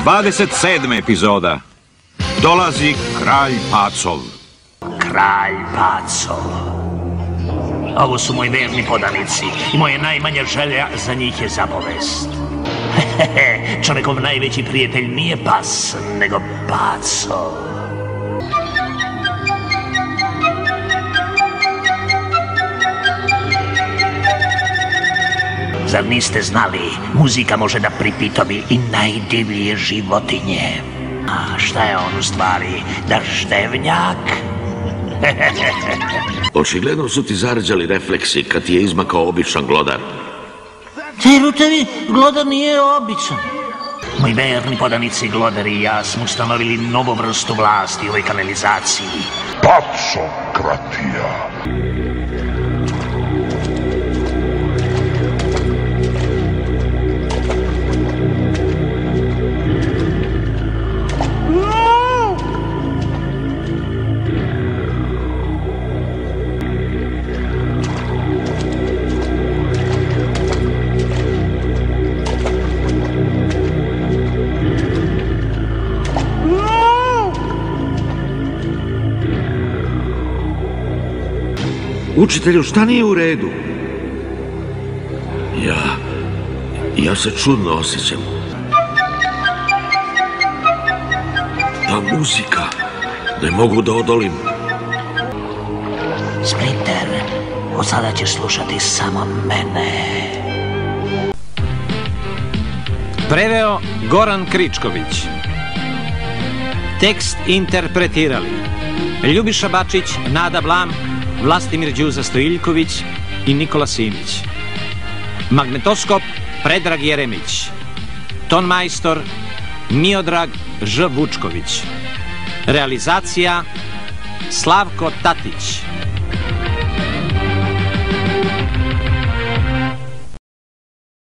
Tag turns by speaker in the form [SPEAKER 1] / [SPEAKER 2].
[SPEAKER 1] 27. epizoda. Dolazi kralj pacov.
[SPEAKER 2] Kralj pacov. Ovo su moji verni podanici i moja najmanja želja za njih je zapovest. Čovekov najveći prijatelj nije pas, nego pacov. Zar niste znali, muzika može da pripitomi i najdivlje životinje? A šta je on u stvari, daždevnjak?
[SPEAKER 3] Očigledno su ti zarađali refleksi kad ti je izmakao običan glodar.
[SPEAKER 2] Verujte mi, glodar nije običan. Moji verni podanici glodari i ja smo ustanovili novu vrstu vlasti u ovoj kanalizaciji.
[SPEAKER 4] Pacokratija.
[SPEAKER 3] Učitelju, šta nije u redu? Ja se čudno osjećam. Ta muzika, ne mogu da odolim.
[SPEAKER 2] Splinter, od sada ćeš slušati samo mene.
[SPEAKER 5] Preveo Goran Kričković. Tekst interpretirali Ljubiša Bačić, Nada Blam, Vlastimir Đuza Stojiljković i Nikola Simić. Magnetoskop Predrag Jeremić. Tonmajstor Miodrag Ž. Vučković. Realizacija Slavko Tatić.